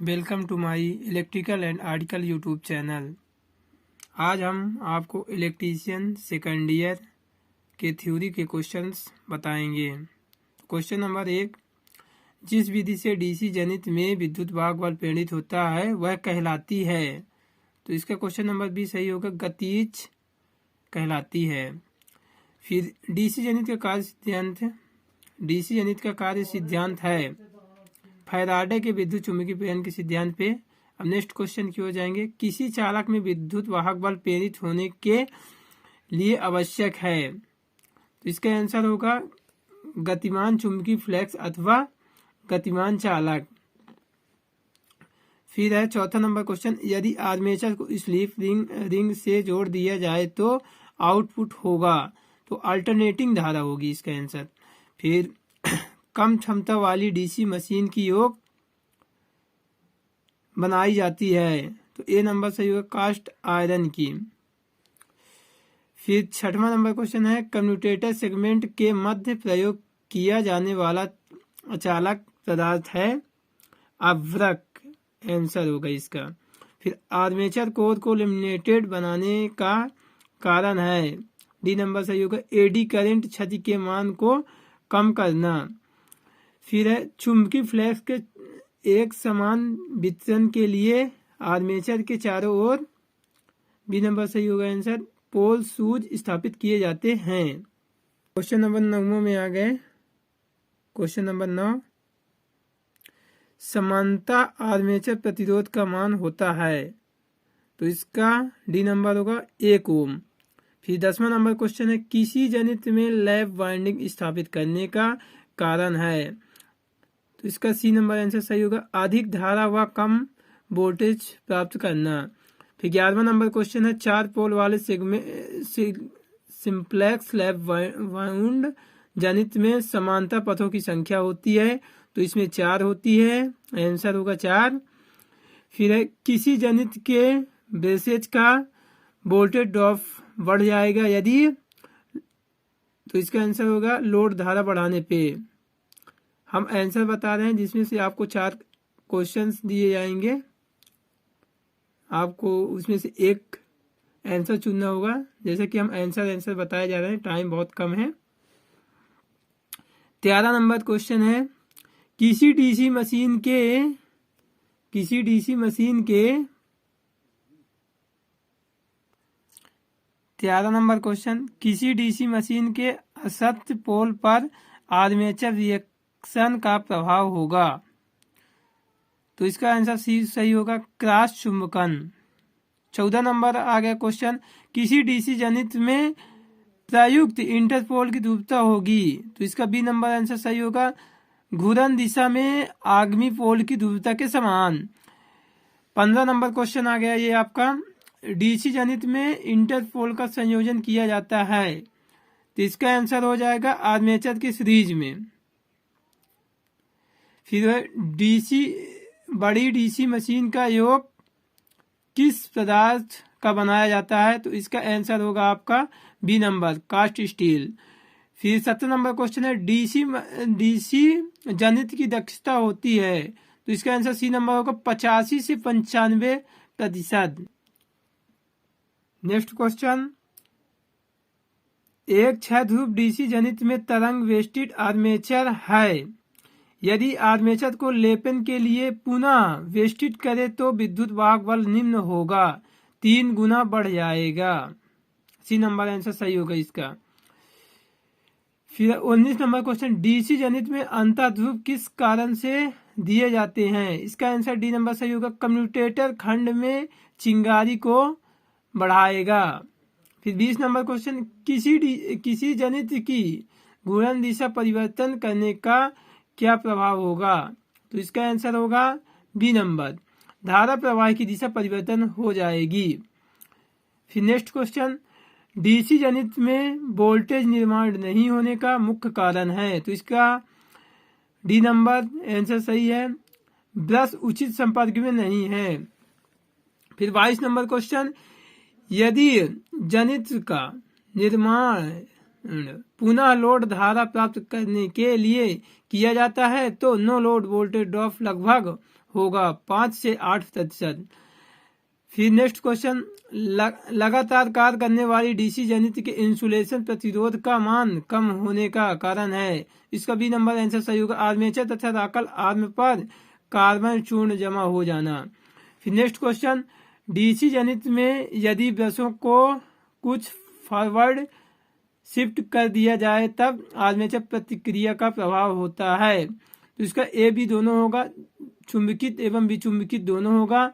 Welcome to my electrical and article YouTube channel. आज हम आपको इलेक्ट्रीशियन सेकंड ईयर के थ्योरी के क्वेश्चंस बताएंगे। क्वेश्चन नंबर 1, जिस विधि से डीसी जनित में विद्युत वाहक बल प्रेरित होता है वह कहलाती है। तो इसका क्वेश्चन नंबर बी सही होगा, गतिज कहलाती है। फिर डीसी जनित का कार्य सिद्धांत है फैराडे के विद्युत चुंबकीय प्रेरण के सिद्धांत पे। अब नेक्स्ट क्वेश्चन की ओर जाएंगे। किसी चालक में विद्युत वाहक बल प्रेरित होने के लिए आवश्यक है। तो इसका आंसर होगा गतिमान चुंबकीय फ्लक्स अथवा गतिमान चालक। फिर है चौथा नंबर क्वेश्चन, यदि आर्मेचर को स्लिप रिंग से जोड़ दिया जाए तो आउटपुट होगा। तो अल्टरनेटिंग धारा होगी इसका आंसर। फिर कम क्षमता वाली डीसी मशीन की योग बनाई जाती है। तो ए नंबर सही होगा, कास्ट आयरन की। फिर छठवां नंबर क्वेश्चन है, कम्यूटेटर सेगमेंट के मध्य प्रयोग किया जाने वाला अचालक पदार्थ है अवरक। आंसर होगा इसका। फिर आर्मेचर कोर को लेमिनेटेड बनाने का कारण है, डी नंबर सही होगा, एडी करंट क्षति के मान को कम करना। फिर है चुंबकीय फ्लक्स के एक समान वितरण के लिए आर्मेचर के चारों ओर, बी नंबर सही होगा आंसर, पोल शूज स्थापित किए जाते हैं। क्वेश्चन नंबर 9 में आ गए। क्वेश्चन नंबर 9, समानता आर्मेचर प्रतिरोध का मान होता है। तो इसका डी नंबर होगा 1 ओम। फिर 10वां नंबर क्वेश्चन है, किसी जनित में लैप वाइंडिंग स्थापित करने का कारण है। तो इसका सी नंबर आंसर सही होगा, अधिक धारा व कम वोल्टेज प्राप्त करना। फिर 11वां नंबर क्वेश्चन है, 4 पोल वाले सिंप्लेक्स लैप वाउंड जनित में समांतर पथों की संख्या होती है। तो इसमें 4 होती है, आंसर होगा 4। फिर है, किसी जनित के ब्रेसेज का वोल्टेज ड्रॉप बढ़ जाएगा यदि, तो इसका आंसर होगा लोड धारा बढ़ाने पे। हम आंसर बता रहे हैं जिसमें से आपको 4 क्वेश्चंस दिए जाएंगे, आपको उसमें से एक आंसर चुनना होगा। जैसे कि हम आंसर बताए जा रहे हैं, टाइम बहुत कम है। 13 नंबर क्वेश्चन है, किसी डीसी मशीन के 13 नंबर क्वेश्चन, किसी डीसी मशीन के असत्य पोल पर आर्मेचर रिएक्शन का प्रभाव होगा। तो इसका आंसर सी सही होगा, क्रॉस चुंबकन। 14 नंबर आ गया क्वेश्चन, किसी डीसी जनित में प्रयुक्त इंटरपोल की ध्रुवता होगी। तो इसका बी नंबर आंसर सही होगा, घूर्णन दिशा में आगामी पोल की ध्रुवता के समान। 15 नंबर क्वेश्चन आ गया ये आपका, डीसी जनित में इंटरपोल का संयोजन किया जाता है। तो इसका आंसर हो जाएगा आर्मेचर की सीरीज में। फिर बड़ी डीसी मशीन का योग किस पदार्थ का बनाया जाता है। तो इसका आंसर होगा आपका बी नंबर, कास्ट स्टील। फिर 17 नंबर क्वेश्चन है, डीसी जनित की दक्षता होती है। तो इसका आंसर सी नंबर होगा, 85 से 95%। नेक्स्ट क्वेश्चन, एक 6 ध्रुव डीसी जनित में तरंग वेस्टेड आर्मेचर है। यदि आर्मेचर को लेपन के लिए पुनः वेस्टेड करे तो विद्युत वाहक बल निम्न होगा, 3 गुना बढ़ जाएगा। सी नंबर आंसर सही होगा इसका। फिर 19 नंबर क्वेश्चन, डीसी जनित में अंतर ध्रुव किस कारण से दिए जाते हैं। इसका आंसर डी नंबर सही होगा, कम्यूटेटर खंड में चिंगारी को बढ़ाएगा। फिर 20 नंबर क्वेश्चन, किसी जनित की घूर्णन दिशा परिवर्तन करने का क्या प्रभाव होगा। तो इसका आंसर होगा बी नंबर, धारा प्रवाह की दिशा परिवर्तन हो जाएगी। फिर नेक्स्ट क्वेश्चन, डीसी जनित में वोल्टेज निर्माण नहीं होने का मुख्य कारण है। तो इसका डी नंबर आंसर सही है, ब्रश उचित संपर्क में नहीं है। फिर 22 नंबर क्वेश्चन, यदि जनित का निर्माण पुनः लोड धारा प्राप्त करने के लिए किया जाता है तो नो लोड वोल्टेज ड्रॉप लगभग होगा 5 से 8%। फिर नेक्स्ट क्वेश्चन, लगातार कार्य करने वाली डीसी जनित्र के इंसुलेशन प्रतिरोध का मान कम होने का कारण है। इसका बी नंबर आंसर सही होगा, आर्मेचर तथा राकल आर्म पर कार्बन चूर्ण जमा हो जाना। फिर नेक्स्ट क्वेश्चन, डीसी जनित्र में यदि ब्रशों को कुछ फॉरवर्ड शिफ्ट कर दिया जाए तब आर्मेचर प्रतिक्रिया का प्रभाव होता है। तो इसका ए बी दोनों होगा, चुंबकित एवं विचुंबकित दोनों होगा।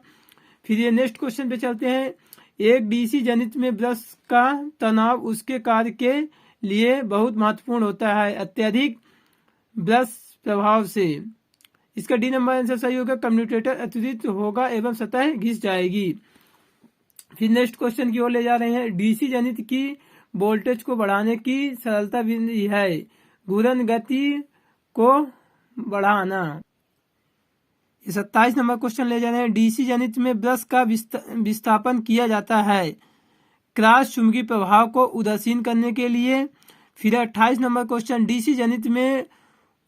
फिर ये नेक्स्ट क्वेश्चन पे चलते हैं, एक डीसी जनित्र में ब्रश का तनाव उसके कार्य के लिए बहुत महत्वपूर्ण होता है अत्यधिक ब्रश प्रभाव से। इसका डी नंबर आंसर सही होगा, कम्यूटेटर अतिरिक्त होगा एवं सतह घिस जाएगी। फिर नेक्स्ट क्वेश्चन की ओर ले जा रहे हैं, डीसी जनित्र की वोल्टेज को बढ़ाने की सरलता विधि है, घूर्णन गति को बढ़ाना। 27 नंबर क्वेश्चन ले जा रहे हैं, डीसी जनित्र में ब्रश का विस्थापन किया जाता है क्रॉस चुंबकीय प्रभाव को उदासीन करने के लिए। फिर 28 नंबर क्वेश्चन, डीसी जनित्र में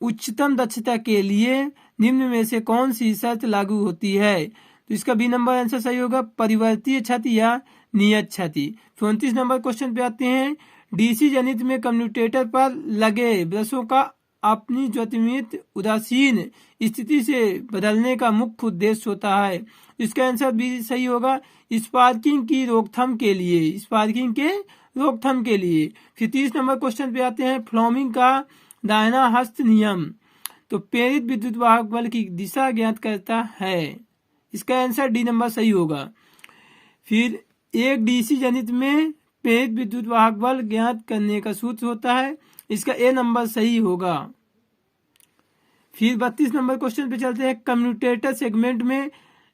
उच्चतम दक्षता के लिए निम्न में से कौन सी शर्त लागू होती है? तो इसका बी नंबर आंसर सही होगा, परिवर्तीय क्षति या नियत क्षति। 34 नंबर क्वेश्चन पे आते हैं, डीसी जनित्र में कम्यूटेटर पर लगे ब्रशों का अपनी ज्योतिर्मयी उदासीन स्थिति से बदलने का मुख्य उद्देश्य होता है। इसका आंसर भी सही होगा, स्पार्किंग की रोकथाम के लिए, स्पार्किंग के रोकथाम के लिए। फिर 30 नंबर क्वेश्चन पे आते हैं, फ्लोमिंग का दाहिना हस्त नियम तो प्रेरित विद्युत वाहक बल की दिशा ज्ञात करता है। इसका आंसर डी नंबर सही होगा। फिर एक डीसी जनित्र में प्रेरित विद्युत वाहक बल ज्ञात करने का सूत्र होता है, इसका ए नंबर सही होगा। फिर 32 नंबर क्वेश्चन पे चलते हैं, कम्यूटेटर सेगमेंट में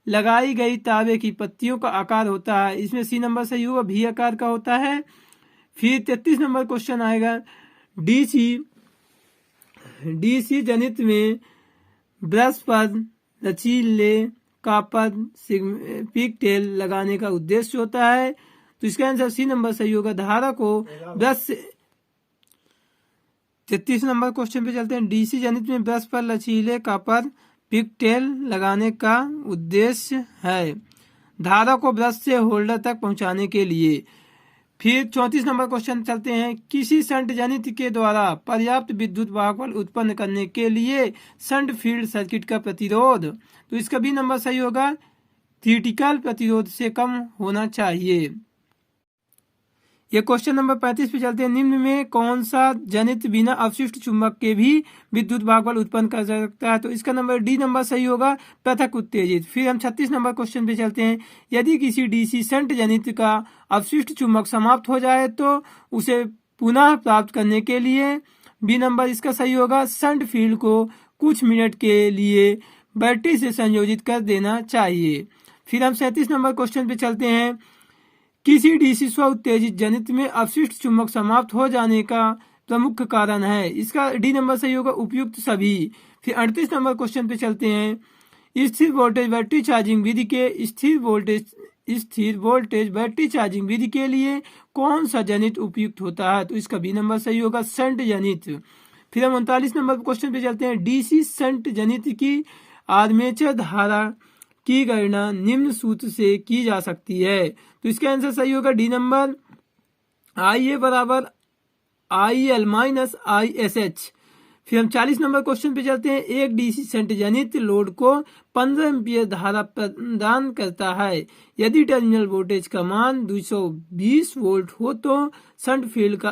लगाई गई तांबे की पत्तियों का आकार होता है, इसमें सी नंबर सही होगा, भी आकार का होता है। फिर 33 नंबर क्वेश्चन आएगा, डीसी जनित्र में ब्रश पर लचीले कॉपर पिगटेल लगाने का उद्देश्य होता है, तो इसका आंसर सी नंबर सही होगा, धारा को ब्रश से। 33 नंबर क्वेश्चन पे चलते हैं, डीसी जनित्र में ब्रश पर लचीले कॉपर पिगटेल लगाने का उद्देश्य है धारा को ब्रश से होल्डर तक पहुंचाने के लिए। फिर 34 नंबर क्वेश्चन चलते हैं, किसी शंट जनित्र के द्वारा पर्याप्त विद्युत वाहक बल उत्पन्न करने के लिए शंट फील्ड सर्किट का प्रतिरोध, तो इसका भी नंबर सही होगा, क्रिटिकल प्रतिरोध से कम होना चाहिए। ये क्वेश्चन नंबर 35 पे चलते हैं, निम्न में कौन सा जनित्र बिना अवशिष्ट चुंबक के भी विद्युत वाहक बल उत्पन्न कर सकता है? तो इसका नंबर डी नंबर सही होगा, पृथक उत्तेजित। फिर हम 36 नंबर क्वेश्चन पे चलते हैं, यदि किसी डीसी शंट जनित्र का अवशिष्ट चुंबक समाप्त हो जाए तो उसे पुनः प्राप्त करने के लिए बी नंबर इसका सही होगा, शंट फील्ड को कुछ मिनट के लिए बैटरी से संयोजित कर देना चाहिए। फिर हम 37 नंबर क्वेश्चन पे चलते हैं, किसी डीसी स्व उत्तेजित जनित्र में अवशिष्ट चुंबक समाप्त हो जाने का प्रमुख कारण है, इसका डी नंबर सही होगा, उपयुक्त सभी। फिर 38 नंबर क्वेश्चन पे चलते हैं, स्थिर वोल्टेज बैटरी चार्जिंग विधि के स्थिर वोल्टेज बैटरी चार्जिंग विधि के लिए कौन सा जनित्र उपयुक्त होता है? तो इसका बी नंबर सही होगा, शंट जनित्र। फिर हम 39 नंबर क्वेश्चन पे चलते हैं, डीसी शंट जनित्र की आर्मेचर धारा की गणना निम्न सूत्र से की जा सकती है, तो इसका आंसर सही होगा, डी नंबर, IA बराबर IL माइनस ISH। फिर हम 40 नंबर क्वेश्चन पे चलते हैं, एक डीसी शंट जनित्र लोड को 15 एम्पीयर धारा प्रदान करता है, यदि टर्मिनल वोल्टेज का मान 220 वोल्ट हो तो शंट फील्ड का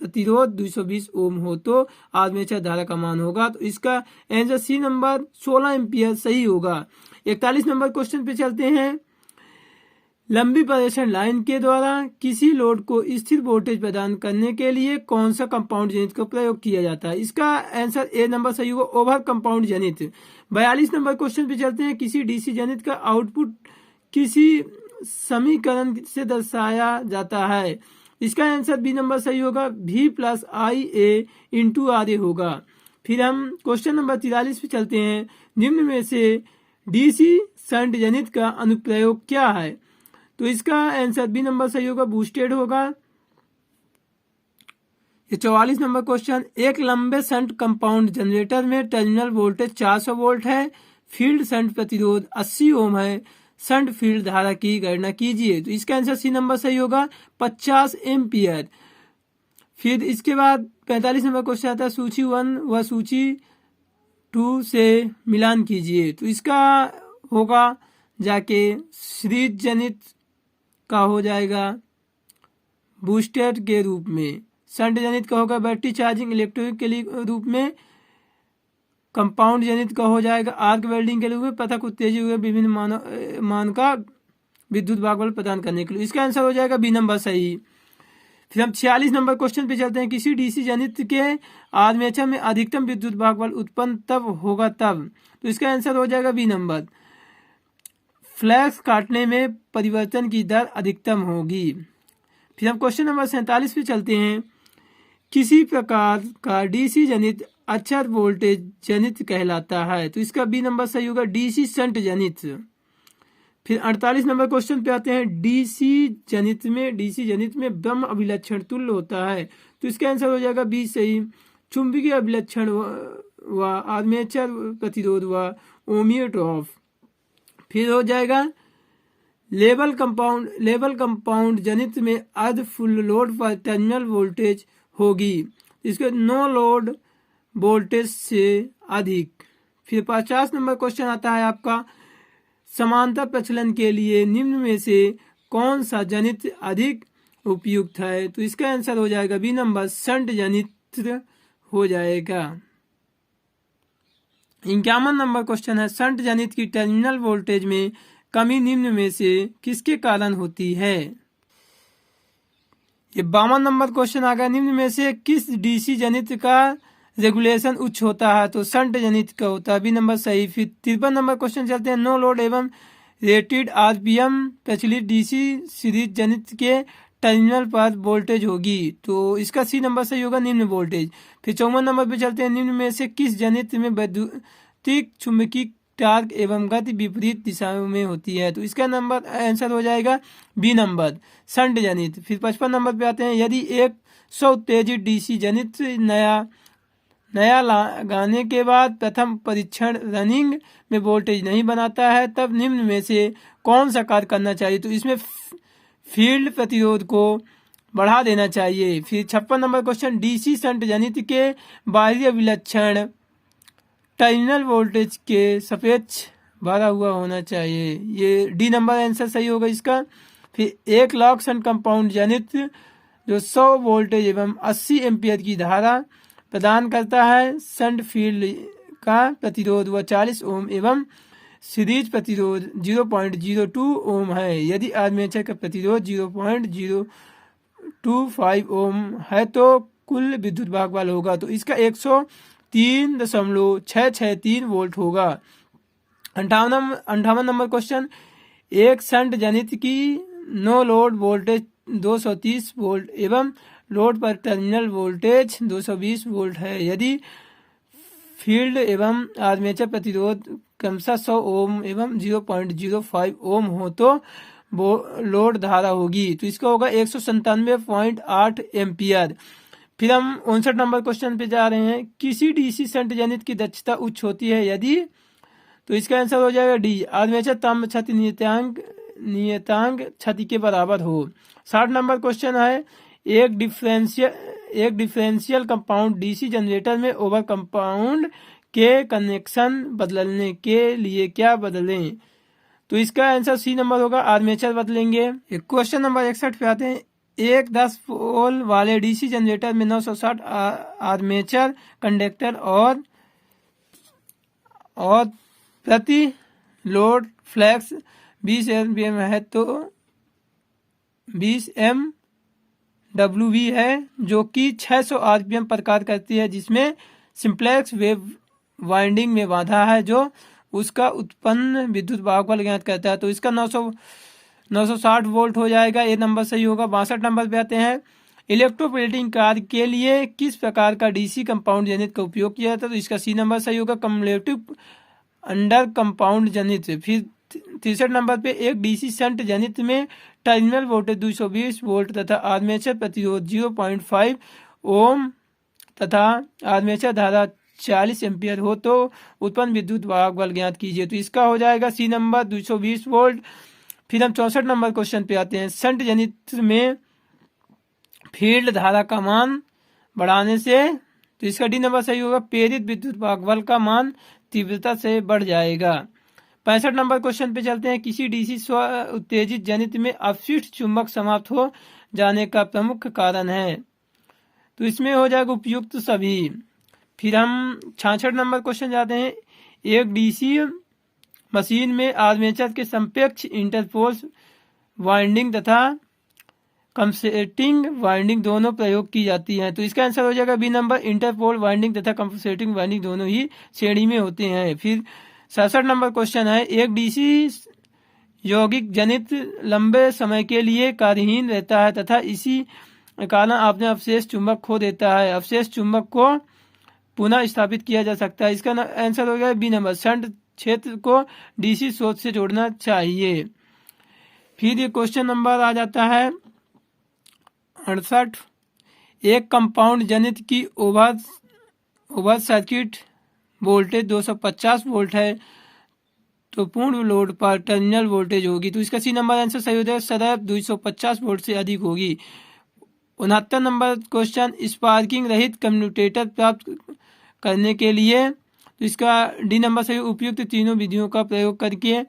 प्रतिरोध 220 ओम हो तो आर्मेचर धारा का मान होगा, तो इसका आंसर सी नंबर 16 एम्पीयर सही होगा। 41 नंबर क्वेश्चन पे चलते हैं, लंबी प्रेषण लाइन के द्वारा किसी लोड को स्थिर वोल्टेज प्रदान करने के लिए कौन सा कंपाउंड जनित्र का प्रयोग किया जाता है? इसका आंसर ए नंबर सही होगा, ओवर कंपाउंड जनित्र। 42 नंबर क्वेश्चन पे चलते हैं, किसी डीसी जनित्र का आउटपुट किसी समीकरण से दर्शाया जाता है, इसका आंसर बी नंबर सही होगा, V plus IA into RA होगा। फिर हम क्वेश्चन नंबर 43 पे चलते हैं, निम्न में से डीसी शंट जनित्र का अनुप्रयोग क्या है? तो इसका आंसर बी नंबर सही होगा, बूस्टेड होगा। ये 44 नंबर क्वेश्चन, एक लंबे शंट कंपाउंड जनरेटर में टर्मिनल वोल्टेज 400 वोल्ट है, फील्ड शंट प्रतिरोध 80 ओम है, शंट फील्ड धारा की गणना कीजिए। तो इसका आंसर सी नंबर सही होगा, 50 एम्पियर। फिर इसके बाद 45 नंबर क्वेश्चन आता है, सूची 1 व सूची 2 से मिलान कीजिए। तो इसका होगा जाके सीरीज जनित का हो जाएगा बूस्टर के रूप में, शंट जनित का होगा बैटरी चार्जिंग इलेक्ट्रिक के रूप में, कंपाउंड जनित का हो जाएगा आर्क वेल्डिंग के रूप में, पृथक उत्तेजित हुए विभिन्न मान का विद्युत भाग बल प्रदान करने के लिए। इसका आंसर हो जाएगा बी नंबर सही। फिर हम 46 नंबर क्वेश्चन पे चलते हैं। किसी डीसी जनित के आर्मेचर में अधिकतम विद्युत भाग बल उत्पन्न तब होगा तब। तो इसका आंसर हो जाएगा बी नंबर, फ्लैक्स काटने में परिवर्तन की दर अधिकतम होगी। फिर हम क्वेश्चन नंबर 47 पे चलते हैं। किसी प्रकार का डीसी जनित अचर वोल्टेज जनित कहलाता है। तो इसका बी नंबर सही होगा, डीसी शंट जनित। फिर 48 नंबर क्वेश्चन पे आते हैं। डीसी जनित में ब्रह्म अभिलक्षण तुल्य होता है। तो इसका आंसर हो जाएगा बी सही, चुंबकीय अभिलक्षण व आर्मेचर प्रतिरोध व ओमियो ड्रॉप। फिर हो जाएगा लेवल कंपाउंड जनित में अर्ध फुल लोड पर टर्मिनल वोल्टेज होगी, इसके नो लोड वोल्टेज से अधिक। फिर 50 नंबर क्वेश्चन आता है आपका, समांतर प्रचलन के लिए निम्न में से कौन सा जनित अधिक उपयुक्त है। तो इसका आंसर हो जाएगा बी नंबर, शंट जनित हो जाएगा। 51 नंबर क्वेश्चन है, शंट जनित की टर्मिनल वोल्टेज में कमी निम्न में से किसके कारण होती है। ये 52 नंबर क्वेश्चन आ गया, निम्न में से किस डीसी जनित का रेगुलेशन उच्च होता है। तो शंट जनित का होता है, बी नंबर सही। फिर 53 नंबर क्वेश्चन चलते हैं। नो लोड एवं रेटेड आरपीएम प्रचलित डीसी सीरीज जनित के टर्मिनल पर वोल्टेज होगी। तो इसका सी नंबर सही होगा, निम्न वोल्टेज। फिर 54 नंबर पे चलते हैं। निम्न में से किस जनित में वैद्युतिक चुंबकीय टार्क एवं गति विपरीत दिशाओं में होती है। तो इसका नंबर आंसर हो जाएगा बी नंबर, शंट जनित। फिर 55 नंबर पे आते हैं। यदि एक उत्तेजित डीसी जनित नया लगाने के बाद प्रथम परीक्षण रनिंग में वोल्टेज नहीं बनाता है, तब निम्न में से कौन सा कार्य करना चाहिए। तो इसमें फील्ड प्रतिरोध को बढ़ा देना चाहिए। फिर 56 नंबर क्वेश्चन, डीसी शंट जनित के बाह्य विलक्षण टर्मिनल वोल्टेज के सापेक्ष भरा हुआ होना चाहिए। ये डी नंबर आंसर सही होगा इसका। फिर एक लॉक शंट कंपाउंड जनित जो 100 वोल्टेज एवं 80 एम्पियर की धारा प्रदान करता है, शंट फील्ड का प्रतिरोध व 40 ओम एवं सीरीज प्रतिरोध 0.02 ओम है। यदि आर्मेचर का प्रतिरोध 0.025 ओम है तो कुल विद्युत भाग बल होगा। तो इसका 103.663 वोल्ट होगा। 58 नंबर क्वेश्चन, एक शंट जनित की नो लोड वोल्टेज 230 वोल्ट एवं लोड पर टर्मिनल वोल्टेज 220 वोल्ट है। यदि फील्ड एवं आर्मेचर प्रतिरोध क्रमशः 100 ओम एवं 0.05 ओम हो तो वो लोड धारा होगी। तो इसका होगा 197.8 एम्पियर। फिर हम 59 नंबर क्वेश्चन पे जा रहे हैं। किसी डीसी शंट जनित की दक्षता उच्च होती है यदि, तो इसका आंसर हो जाएगा डी, आर्मेचर ताम्र क्षति नियतांक क्षति के बराबर हो। 60 नंबर क्वेश्चन है, एक डिफरेंशियल कंपाउंड डीसी जनरेटर में ओवर कंपाउंड के कनेक्शन बदलने के लिए क्या बदलें। तो इसका आंसर सी नंबर होगा, आर्मेचर बदलेंगे। क्वेश्चन नंबर 61 पे आते हैं। एक 10 पोल वाले डीसी जनरेटर में 960 आर्मेचर कंडक्टर और प्रति लोड फ्लैक्स 20 एम्पियर है, तो 20 MWV है, जो कि 600 आरपीएम पर कार्य करती है, जिसमें सिंप्लेक्स वेव वाइंडिंग में बाधा है जो उसका उत्पन्न विद्युत भाग बल ज्ञात करता है। तो इसका 960 वोल्ट हो जाएगा, ये नंबर सही होगा। 62 नंबर पे आते हैं। इलेक्ट्रोप्लेटिंग कार्य के लिए किस प्रकार का डीसी कंपाउंड जनित का उपयोग किया जाता है। तो इसका सी नंबर सही होगा, कम्युलेटिव अंडर कंपाउंड जनित। फिर 63 नंबर पे, एक डीसी शंट जनित में टर्मिनल वोल्टेज 220 वोल्ट तथा आर्मेचर प्रतिरोध 0.5 ओम तथा आर्मेचर धारा 40 एम्पियर हो तो उत्पन्न विद्युत वाहक बल ज्ञात कीजिए। तो इसका हो जाएगा सी नंबर 220 वोल्ट। फिर हम 64 नंबर क्वेश्चन पे आते हैं। शंट जनित्र में फील्ड धारा का मान बढ़ाने से, तो इसका डी नंबर सही होगा, प्रेरित विद्युत वाहक बल का मान तीव्रता से बढ़ जाएगा। 65 नंबर क्वेश्चन पे चलते हैं। किसी डीसी स्व उत्तेजित जनित्र में अपशिष्ट चुंबक समाप्त हो जाने का प्रमुख कारण है, तो इसमें हो जाएगा उपयुक्त सभी। फिर हम 66 नंबर क्वेश्चन जाते हैं। एक डीसी मशीन में आर्मेचर के समकक्ष इंटरपोल्स वाइंडिंग तथा कंपनसेटिंग वाइंडिंग दोनों प्रयोग की जाती हैं, तो इसका आंसर हो जाएगा बी नंबर, इंटरपोल वाइंडिंग तथा कंपनसेटिंग वाइंडिंग दोनों ही श्रेणी में होते हैं। फिर 67 नंबर क्वेश्चन है। एक डीसी यौगिक जनित्र लंबे समय के लिए कार्यहीन रहता है तथा इसी कारण अपने अवशेष चुंबक खो देता है। अवशेष चुंबक को पुनः स्थापित किया जा सकता है। इसका आंसर हो गया बी नंबर, शंट क्षेत्र को डीसी स्रोत से जोड़ना चाहिए। फिर ये क्वेश्चन नंबर आ जाता है 68। एक कंपाउंड जनित्र की ओवर सर्किट वोल्टेज 250 वोल्ट है तो पूर्ण लोड पर टर्मिनल वोल्टेज होगी, तो इसका सी नंबर आंसर सही हो जाएगा, सदैव 250 वोल्ट से अधिक होगी। 69 नंबर क्वेश्चन। स्पार्किंग रहित कम्यूटेटर प्राप्त करने के लिए, तो इसका डी नंबर सही, उपयुक्त तीनों विधियों का प्रयोग करके।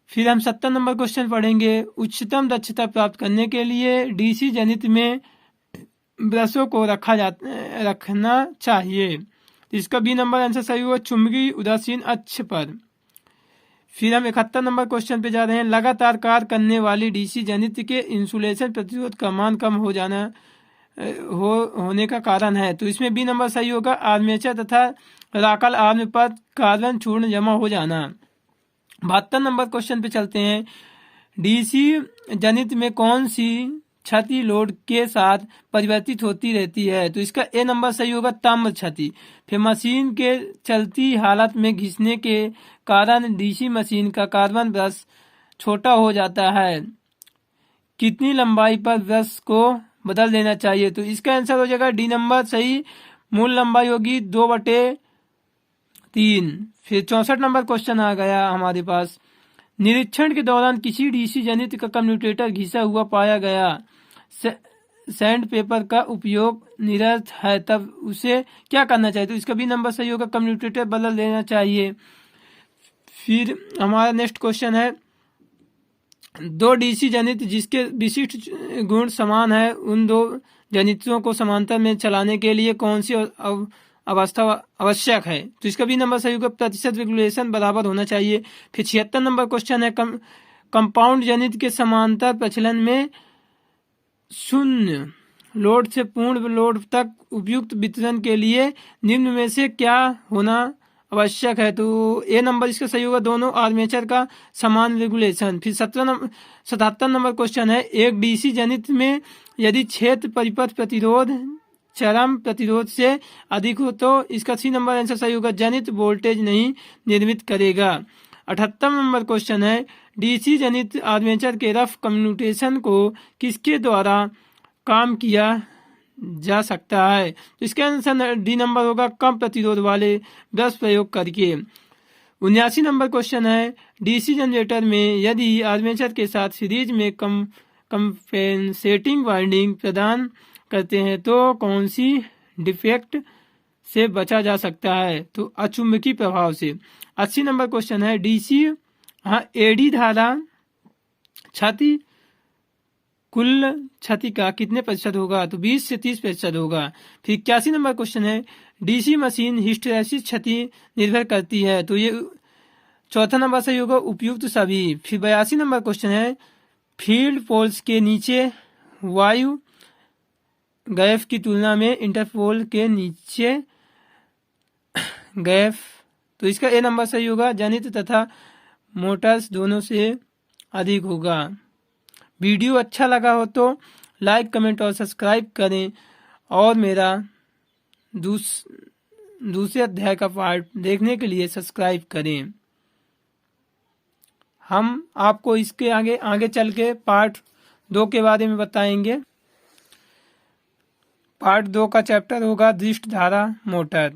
फिर हम 70 नंबर क्वेश्चन पढ़ेंगे। उच्चतम दक्षता प्राप्त करने के लिए डीसी जनित्र में ब्रशों को रखना चाहिए, तो इसका बी नंबर आंसर सही हुआ, चुंबकीय उदासीन अक्ष पर। फिर हम 71 नंबर क्वेश्चन पे जा रहे हैं। लगातार कार्य करने वाली डीसी जनित्र के इंसुलेशन प्रतिरोध का मान कम हो जाना होने का कारण है, तो इसमें बी नंबर सही होगा, आर्मेचर तथा राकल आर्म पर कार्बन चूर्ण जमा हो जाना। 72 नंबर क्वेश्चन पे चलते हैं। डीसी जनित्र में कौन सी क्षति लोड के साथ परिवर्तित होती रहती है, तो इसका ए नंबर सही होगा, ताम्र क्षति। फिर मशीन के चलती हालत में घिसने के कारण डीसी मशीन का कार्बन ब्रश छोटा हो जाता है, कितनी लंबाई पर ब्रश को बदल देना चाहिए, तो इसका आंसर हो जाएगा डी नंबर सही, मूल लंबाई होगी 2/3। फिर 64 नंबर क्वेश्चन आ गया हमारे पास। निरीक्षण के दौरान किसी डीसी जनित्र का कम्यूटेटर घिसा हुआ पाया गया, सैंड पेपर का उपयोग निरर्थ है, तब उसे क्या करना चाहिए, तो इसका भी नंबर सही होगा, कम्यूटेटर बदल देना चाहिए। फिर हमारा नेक्स्ट क्वेश्चन है। दो डीसी जनित्र जिसके विशिष्ट गुण समान है, उन दो जनित्रों को समांतर में चलाने के लिए कौन सी अवस्था आवश्यक है, तो इसका भी नंबर सही होगा, प्रतिशत रेगुलेशन बराबर होना चाहिए। फिर 76 नंबर क्वेश्चन है। कंपाउंड जनित्र के समांतर प्रचलन में शून्य लोड से पूर्ण लोड तक उपयुक्त वितरण के लिए निम्न में से क्या होना आवश्यक है, तो ए नंबर इसका सही होगा, दोनों आर्मेचर का समान रेगुलेशन। फिर 77 नंबर क्वेश्चन है। एक डीसी जनित्र में यदि क्षेत्र परिपथ प्रतिरोध चरम प्रतिरोध से अधिक हो तो इसका सी नंबर आंसर सही होगा, जनित्र वोल्टेज नहीं निर्मित करेगा। 78 नंबर क्वेश्चन है। डीसी जनित्र आर्मेचर के रफ कम्यूटेशन को किसके द्वारा काम किया जा सकता है, तो इसका आंसर डी नंबर होगा, कम प्रतिरोध वाले ब्रश प्रयोग करके। 79 नंबर क्वेश्चन है। डीसी जनरेटर में यदि आर्मेचर के साथ सीरीज में कंपेंसेटिंग वाइंडिंग प्रदान करते हैं तो कौन सी डिफेक्ट से बचा जा सकता है, तो अचुंबकीय प्रभाव से। 80 नंबर क्वेश्चन है। डीसी एडी धारा क्षति कुल क्षति का कितने प्रतिशत होगा, तो 20 से 30% होगा। फिर 81 नंबर क्वेश्चन है। डीसी मशीन हिस्टैरिसीस क्षति निर्भर करती है, तो ये चौथा नंबर सही होगा, उपयुक्त सभी। फिर 82 नंबर क्वेश्चन है। फील्ड पोल्स के नीचे वायु गैफ की तुलना में इंटरपोल के नीचे गैफ, तो इसका ए नंबर सही होगा, जनित्र तथा मोटर्स दोनों से अधिक होगा। वीडियो अच्छा लगा हो तो लाइक कमेंट और सब्सक्राइब करें और मेरा दूसरे अध्याय का पार्ट देखने के लिए सब्सक्राइब करें। हम आपको इसके आगे चल के पार्ट 2 के बारे में बताएंगे। पार्ट 2 का चैप्टर होगा दृष्ट धारा मोटर।